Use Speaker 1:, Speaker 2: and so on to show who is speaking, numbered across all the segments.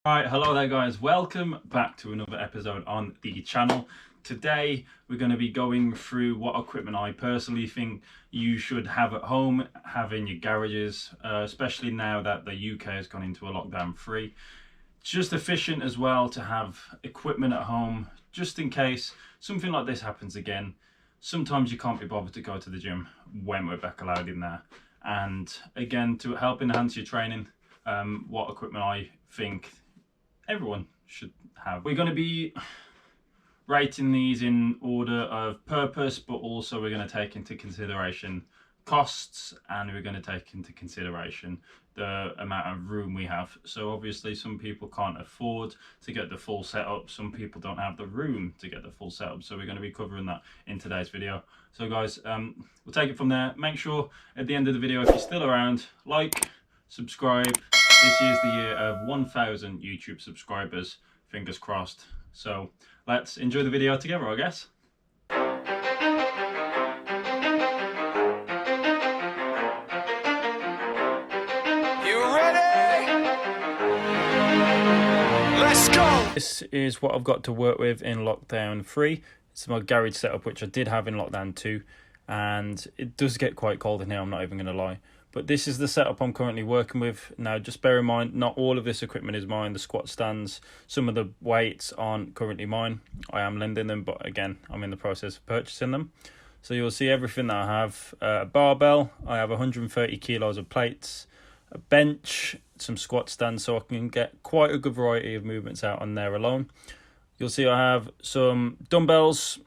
Speaker 1: Right, hello there guys, welcome back to another episode on the channel. Today we're going to be going through what equipment I personally think you should have at home, have in your garages, especially now that the UK has gone into a lockdown free. It's just efficient as well to have equipment at home just in case something like this happens again. Sometimes you can't be bothered to go to the gym when we're back allowed in there. And again, to help enhance your training, what equipment I think everyone should have. We're going to be rating these in order of purpose, but also we're going to take into consideration costs, and we're going to take into consideration the amount of room we have. So obviously some people can't afford to get the full setup, some people don't have the room to get the full setup, so we're going to be covering that in today's video. So guys, we'll take it from there. Make sure at the end of the video, if you're still around, like, subscribe. This is the year of 1,000 YouTube subscribers, fingers crossed. So let's enjoy the video together, I guess.
Speaker 2: You ready? Let's go!
Speaker 1: This is what I've got to work with in lockdown 3. It's my garage setup, which I did have in lockdown 2. And it does get quite cold in here, I'm not even going to lie. But this is the setup I'm currently working with. Now, just bear in mind, not all of this equipment is mine. The squat stands, some of the weights aren't currently mine. I am lending them, but again, I'm in the process of purchasing them. So you'll see everything that I have. A barbell, I have 130 kilos of plates, a bench, some squat stands, so I can get quite a good variety of movements out on there alone. You'll see I have some dumbbells,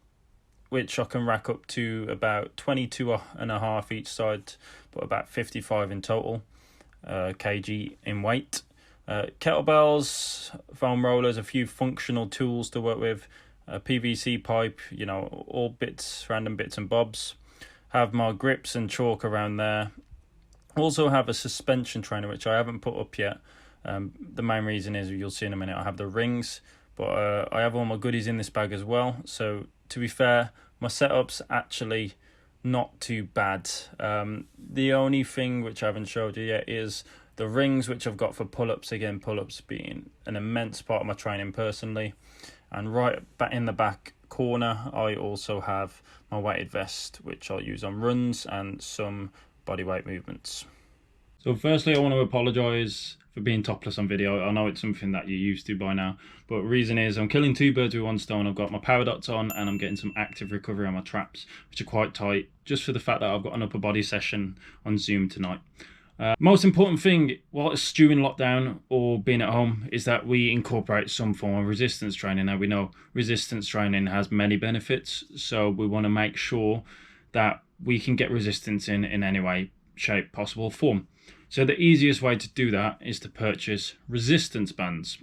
Speaker 1: which I can rack up to about 22.5 each side, but about 55 in total kg in weight. Kettlebells, foam rollers, a few functional tools to work with, a PVC pipe, you know, all bits, random bits and bobs. Have my grips and chalk around there. Also have a suspension trainer, which I haven't put up yet. The main reason is, you'll see in a minute, I have the rings, but I have all my goodies in this bag as well. So to be fair, my setup's actually not too bad. The only thing which I haven't showed you yet is the rings, which I've got for pull-ups. Again, pull-ups being an immense part of my training personally. And right back in the back corner, I also have my weighted vest, which I'll use on runs and some bodyweight movements. So firstly, I want to apologise for being topless on video. I know it's something that you're used to by now, but the reason is I'm killing two birds with one stone. I've got my power dots on and I'm getting some active recovery on my traps, which are quite tight, just for the fact that I've got an upper body session on Zoom tonight. Most important thing while it's during lockdown or being at home is that we incorporate some form of resistance training. Now, we know resistance training has many benefits, so we want to make sure that we can get resistance in any way, shape, possible, form. So the easiest way to do that is to purchase resistance bands.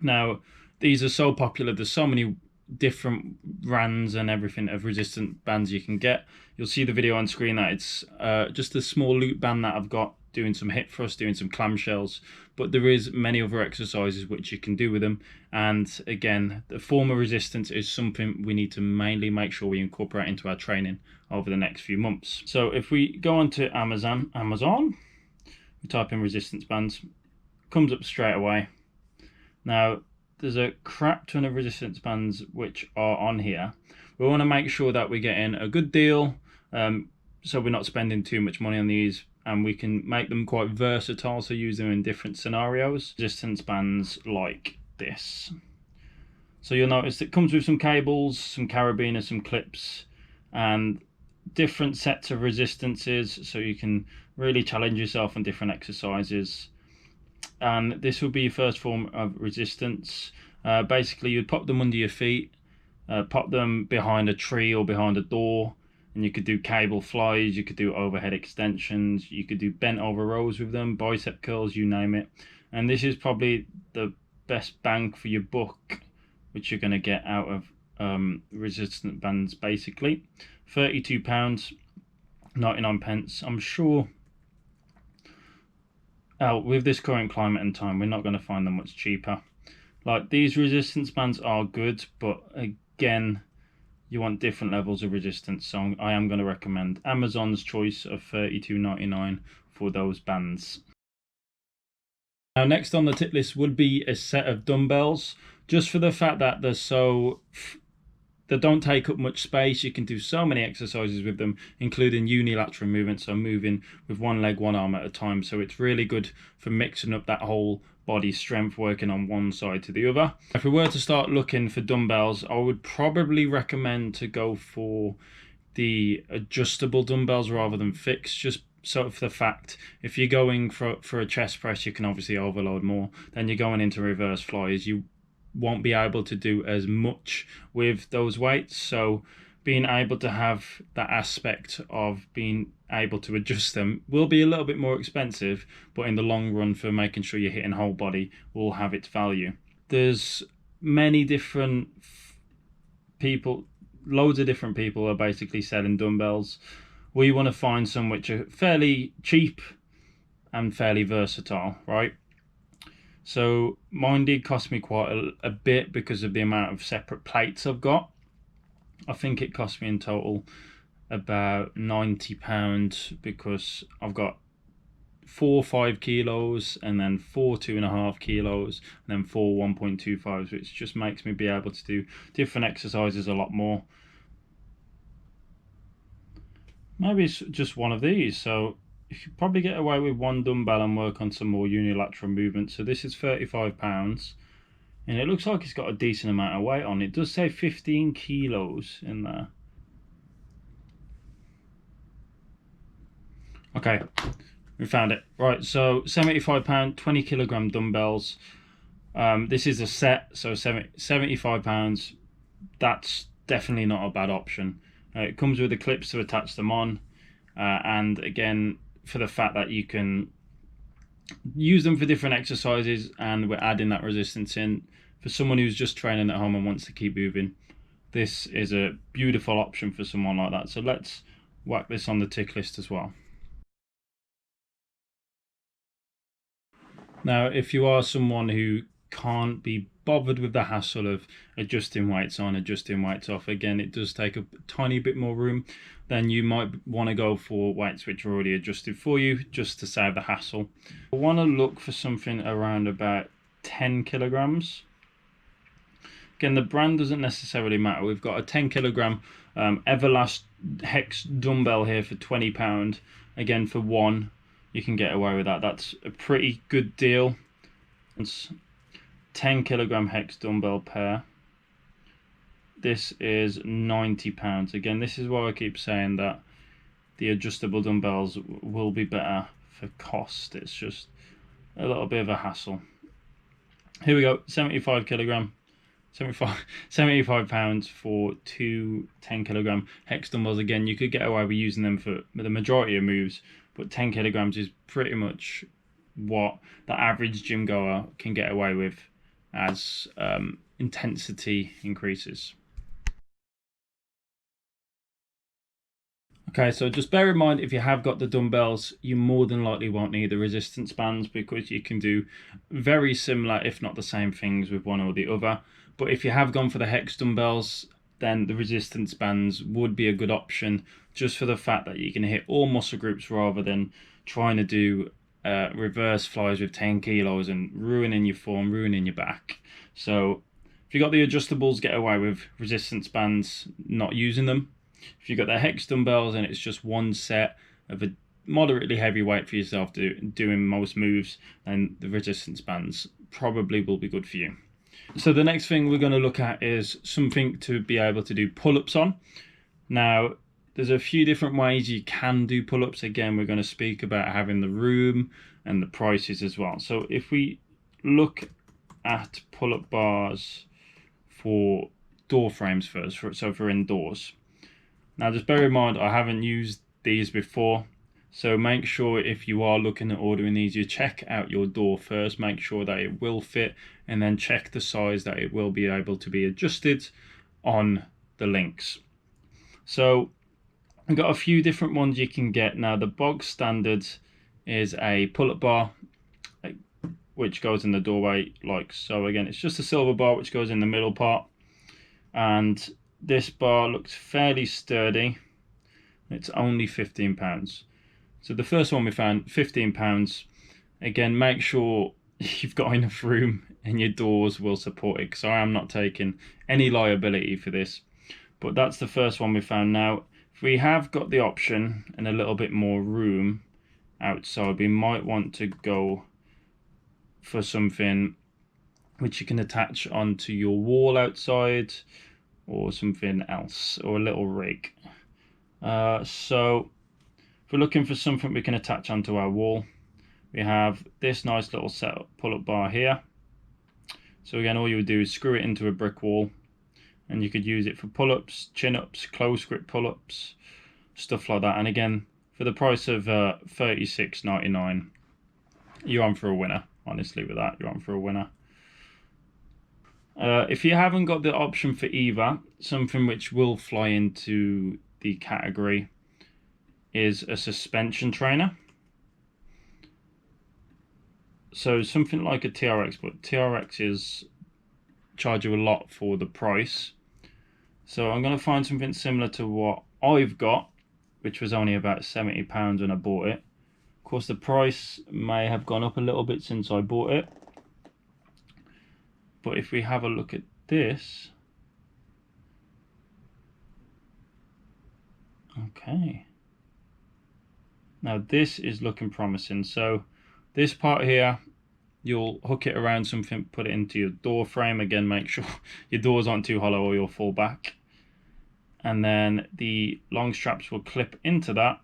Speaker 1: Now, these are so popular. There's so many different brands and everything of resistant bands you can get. You'll see the video on screen that it's just a small loop band that I've got doing some hip thrust, doing some clamshells, but there is many other exercises which you can do with them. And again, the form of resistance is something we need to mainly make sure we incorporate into our training over the next few months. So if we go on to Amazon, we type in resistance bands, comes up straight away. Now, there's a crap ton of resistance bands which are on here. We want to make sure that we're getting a good deal, so we're not spending too much money on these, and we can make them quite versatile, so use them in different scenarios. Resistance bands like this. So you'll notice it comes with some cables, some carabiners, some clips, and different sets of resistances, so you can really challenge yourself on different exercises. And this will be your first form of resistance. Basically, you'd pop them under your feet, pop them behind a tree or behind a door, and you could do cable flies, you could do overhead extensions, you could do bent over rows with them, bicep curls, you name it. And this is probably the best bang for your buck which you're going to get out of resistant bands. Basically £32, 99 pence. I'm sure with this current climate and time, we're not going to find them much cheaper. Like, these resistance bands are good, but again, you want different levels of resistance, so I am going to recommend Amazon's choice of £32.99 for those bands. Now, next on the tip list would be a set of dumbbells, just for the fact that they don't take up much space. You can do so many exercises with them, including unilateral movements, so moving with one leg, one arm at a time. So it's really good for mixing up that whole body strength, working on one side to the other. If we were to start looking for dumbbells, I would probably recommend to go for the adjustable dumbbells rather than fixed, just sort of the fact if you're going for a chest press, you can obviously overload more. Then you're going into reverse flies, you won't be able to do as much with those weights. So being able to have that aspect of being able to adjust them will be a little bit more expensive, but in the long run, for making sure you're hitting whole body, will have its value. There's many different people, loads of different people are basically selling dumbbells. We want to find some which are fairly cheap and fairly versatile, right? So mine did cost me quite a bit because of the amount of separate plates I've got. I think it cost me in total about £90 because I've got 4 5 kilos and then 4 2.5 kilos and then 4 1.25s, which just makes me be able to do different exercises a lot more. Maybe it's just one of these. So you could probably get away with one dumbbell and work on some more unilateral movement. So this is £35 and it looks like it's got a decent amount of weight on. It does say 15 kilos in there. Okay, we found it. Right, so £75, 20 kilogram dumbbells. This is a set, so £75. That's definitely not a bad option. It comes with the clips to attach them on, and again, for the fact that you can use them for different exercises, and we're adding that resistance in for someone who's just training at home and wants to keep moving. This is a beautiful option for someone like that. So let's whack this on the tick list as well. Now, if you are someone who can't be bothered with the hassle of adjusting weights on, adjusting weights off, again, it does take a tiny bit more room, then you might want to go for weights which are already adjusted for you, just to save the hassle. I want to look for something around about 10 kilograms. Again, the brand doesn't necessarily matter. We've got a 10 kilogram Everlast Hex dumbbell here for £20. Again, for one, you can get away with that. That's a pretty good deal. It's 10 kilogram Hex dumbbell pair. This is £90. Again, this is why I keep saying that the adjustable dumbbells will be better for cost. It's just a little bit of a hassle. Here we go, 75 kilogram. £75 for two 10 kilogram Hex dumbbells. Again, you could get away with using them for the majority of moves, but 10 kilograms is pretty much what the average gym goer can get away with as intensity increases. Okay, so just bear in mind, if you have got the dumbbells, you more than likely won't need the resistance bands, because you can do very similar, if not the same things with one or the other. But if you have gone for the Hex dumbbells, then the resistance bands would be a good option, just for the fact that you can hit all muscle groups rather than trying to do reverse flies with 10 kilos and ruining your form, ruining your back. So if you got the adjustables, get away with resistance bands, not using them. If you've got the Hex dumbbells and it's just one set of a moderately heavy weight for yourself doing most moves, then the resistance bands probably will be good for you. So the next thing we're going to look at is something to be able to do pull-ups on. Now, there's a few different ways you can do pull-ups. Again, we're going to speak about having the room and the prices as well. So if we look at pull-up bars for door frames first, so for indoors. Now, just bear in mind, I haven't used these before. So make sure if you are looking at ordering these, you check out your door first, make sure that it will fit, and then check the size that it will be able to be adjusted on the links. So I've got a few different ones you can get. Now, the bog standard is a pull-up bar, which goes in the doorway like so. Again, it's just a silver bar which goes in the middle part. And this bar looks fairly sturdy. It's only £15. So the first one we found, £15. Again, make sure you've got enough room and your doors will support it, because I am not taking any liability for this. But that's the first one we found. Now, if we have got the option and a little bit more room outside, we might want to go for something which you can attach onto your wall outside, or something else, or a little rig. So if we're looking for something we can attach onto our wall, we have this nice little setup pull-up bar here. So again, all you would do is screw it into a brick wall, and you could use it for pull-ups, chin-ups, close grip pull-ups, stuff like that. And again, for the price of $36.99, you're on for a winner. Honestly, with that, you're on for a winner. If you haven't got the option for either, something which will fly into the category is a suspension trainer. So something like a TRX, but TRXs charge you a lot for the price. So I'm going to find something similar to what I've got, which was only about £70 when I bought it. Of course, the price may have gone up a little bit since I bought it. But if we have a look at this, okay. Now this is looking promising. So this part here, you'll hook it around something, put it into your door frame. Again, make sure your doors aren't too hollow or you'll fall back. And then the long straps will clip into that,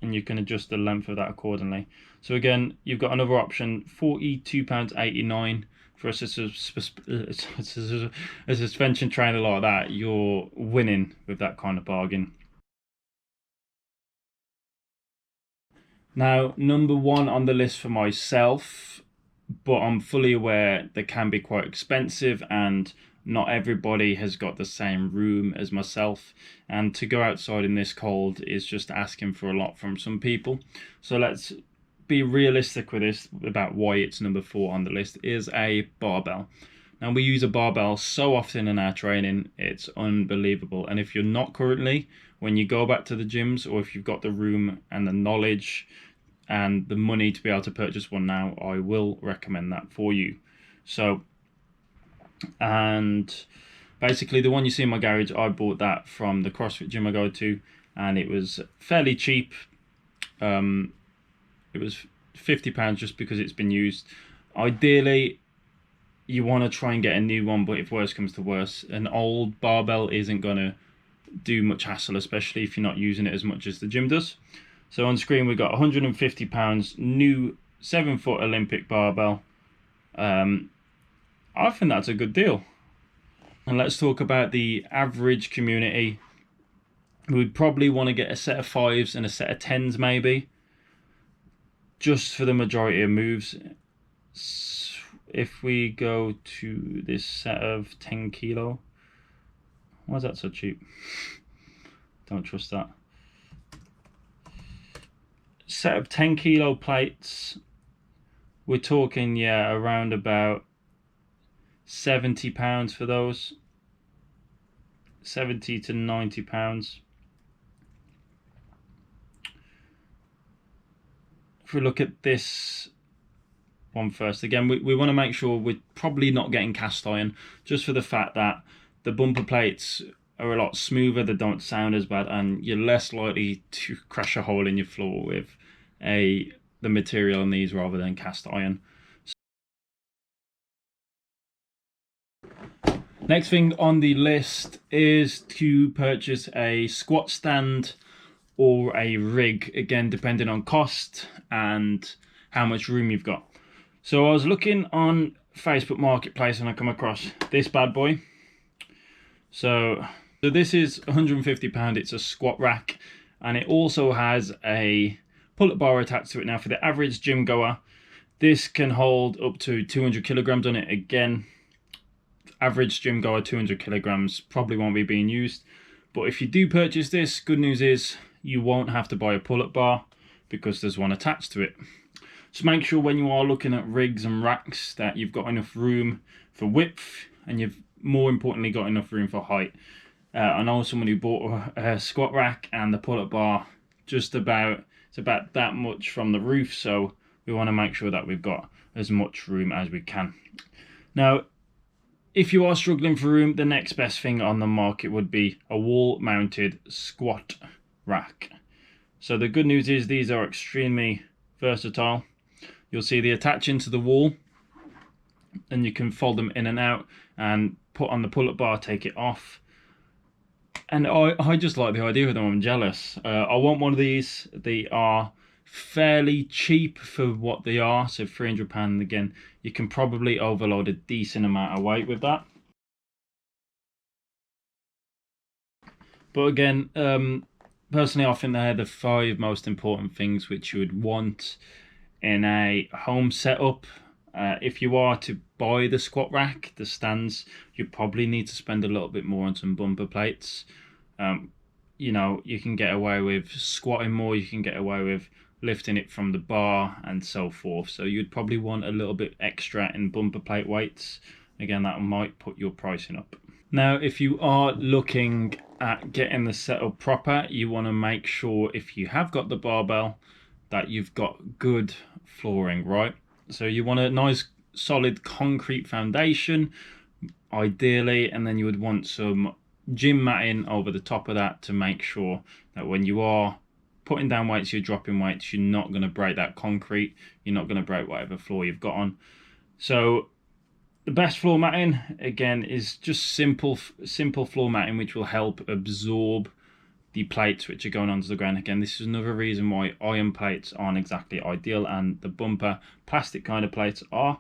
Speaker 1: and you can adjust the length of that accordingly. So again, you've got another option, £42.89 for a suspension trainer like that. You're winning with that kind of bargain. Now, number one on the list for myself, but I'm fully aware they can be quite expensive, and not everybody has got the same room as myself, and to go outside in this cold is just asking for a lot from some people. So let's be realistic with this about why it's number 4 on the list, is a barbell. Now, we use a barbell so often in our training, it's unbelievable. And if you're not currently, when you go back to the gyms, or if you've got the room and the knowledge and the money to be able to purchase one now, I will recommend that for you. So, and basically the one you see in my garage, I bought that from the CrossFit gym I go to, and it was fairly cheap. It was £50 just because it's been used. Ideally, you want to try and get a new one, but if worse comes to worse, an old barbell isn't going to do much hassle, especially if you're not using it as much as the gym does. So on screen we've got £150 new 7-foot Olympic barbell. I think that's a good deal. And let's talk about the average community. We'd probably want to get a set of 5s and a set of 10s maybe, just for the majority of moves. If we go to this set of 10 kilo, why is that so cheap? Don't trust that. Set of 10 kilo plates, we're talking, yeah, around about £70 for those. 70 to £90. If we look at this one first, again, we want to make sure we're probably not getting cast iron, just for the fact that the bumper plates are a lot smoother, they don't sound as bad, and you're less likely to crash a hole in your floor with the material on these rather than cast iron. Next thing on the list is to purchase a squat stand or a rig, again depending on cost and how much room you've got. So I was looking on Facebook Marketplace and I come across this bad boy. So this is £150. It's a squat rack, and it also has a pull-up bar attached to it. Now, for the average gym goer, this can hold up to 200 kilograms on it. Again, average gym goer, 200 kilograms probably won't be being used. But if you do purchase this, good news is you won't have to buy a pull-up bar because there's one attached to it. So make sure when you are looking at rigs and racks that you've got enough room for width, and you've more importantly got enough room for height. I know someone who bought a squat rack and the pull-up bar it's about that much from the roof, so we want to make sure that we've got as much room as we can. Now, if you are struggling for room, the next best thing on the market would be a wall-mounted squat rack. So the good news is these are extremely versatile. You'll see they attach into the wall, and you can fold them in and out and put on the pull-up bar, take it off. And I just like the idea of them. I'm jealous. I want one of these. They are fairly cheap for what they are, so £300. Again, you can probably overload a decent amount of weight with that. But again, personally, I think they're the 5 most important things which you would want in a home setup. If you are to buy the squat rack, the stands, you probably need to spend a little bit more on some bumper plates. You know, you can get away with squatting more, you can get away with lifting it from the bar and so forth. So you'd probably want a little bit extra in bumper plate weights. Again, that might put your pricing up. Now, if you are looking at getting the setup proper, you want to make sure, if you have got the barbell, that you've got good flooring, right? So you want a nice solid concrete foundation, ideally, and then you would want some gym matting over the top of that to make sure that when you are putting down weights, you're dropping weights, you're not going to break that concrete, you're not going to break whatever floor you've got on. So the best floor matting, again, is just simple floor matting, which will help absorb the plates which are going onto the ground. Again, this is another reason why iron plates aren't exactly ideal, and the bumper plastic kind of plates are.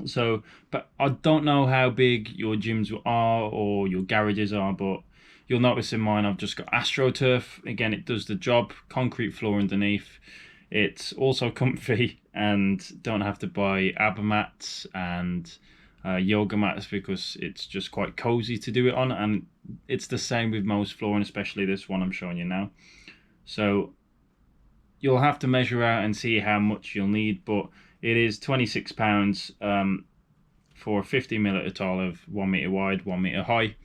Speaker 1: So, but I don't know how big your gyms are or your garages are, but you'll notice in mine I've just got AstroTurf. Again, it does the job, concrete floor underneath. It's also comfy, and don't have to buy ABBA mats and yoga mats, because it's just quite cozy to do it on. And it's the same with most flooring, especially this one I'm showing you now. So you'll have to measure out and see how much you'll need, but it is £26 for a 50mm tile of 1 meter wide, 1 meter high,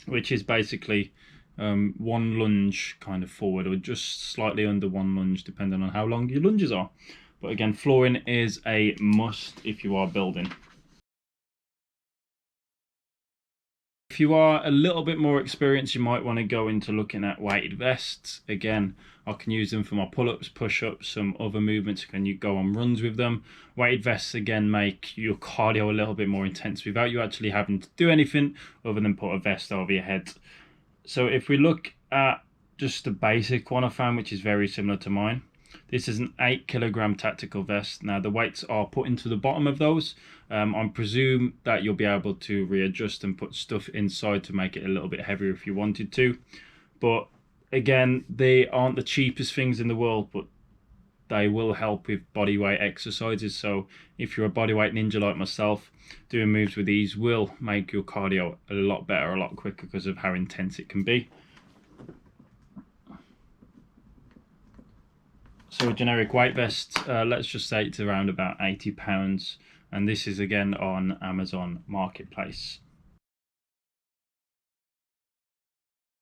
Speaker 1: which is basically one lunge kind of forward, or just slightly under one lunge, depending on how long your lunges are. But again, flooring is a must if you are building. If you are a little bit more experienced, you might want to go into looking at weighted vests. Again, I can use them for my pull-ups, push-ups, some other movements. Can you go on runs with them? Weighted vests, again, make your cardio a little bit more intense without you actually having to do anything other than put a vest over your head. So if we look at just the basic one I found, which is very similar to mine, this is an 8kg tactical vest. Now the weights are put into the bottom of those. I presume that you'll be able to readjust and put stuff inside to make it a little bit heavier if you wanted to. But again, they aren't the cheapest things in the world, but they will help with bodyweight exercises. So if you're a bodyweight ninja like myself, doing moves with these will make your cardio a lot better, a lot quicker, because of how intense it can be. So a generic weight vest, let's just say it's around about £80, and this is again on Amazon Marketplace.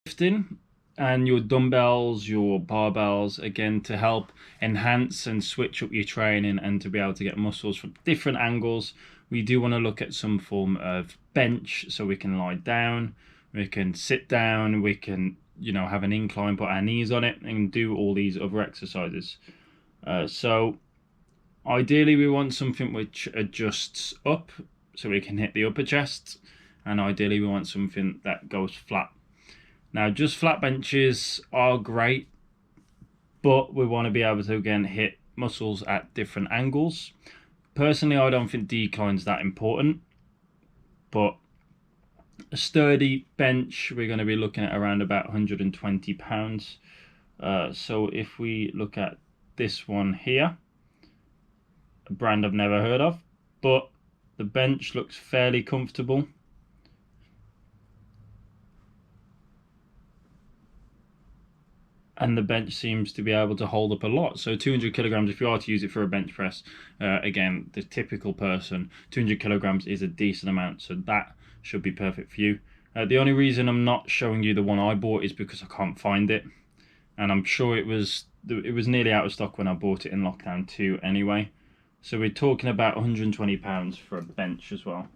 Speaker 1: Lifting and your dumbbells, your barbells, again, to help enhance and switch up your training and to be able to get muscles from different angles, we do want to look at some form of bench, so we can lie down, we can sit down, we can, you know, have an incline, put our knees on it, and do all these other exercises. So ideally we want something which adjusts up so we can hit the upper chest, and ideally we want something that goes flat. Now, just flat benches are great, but we want to be able to, again, hit muscles at different angles. Personally, I don't think decline's that important, but a sturdy bench, we're going to be looking at around about £120. So if we look at this one here, a brand I've never heard of, but the bench looks fairly comfortable. And the bench seems to be able to hold up a lot. So 200 kilograms, if you are to use it for a bench press, again, the typical person, 200 kilograms is a decent amount, so that should be perfect for you. The only reason I'm not showing you the one I bought is because I can't find it, and I'm sure it was nearly out of stock when I bought it in lockdown 2 anyway. So we're talking about £120 for a bench as well.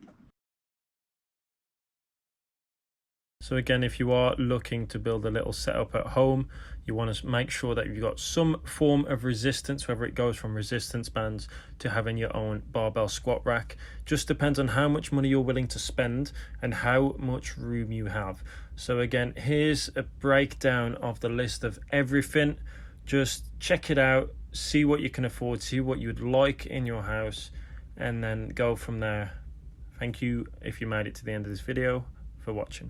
Speaker 1: So again, if you are looking to build a little setup at home, you want to make sure that you've got some form of resistance, whether it goes from resistance bands to having your own barbell squat rack. Just depends on how much money you're willing to spend and how much room you have. So again, here's a breakdown of the list of everything. Just check it out, see what you can afford, see what you'd like in your house, and then go from there. Thank you if you made it to the end of this video for watching.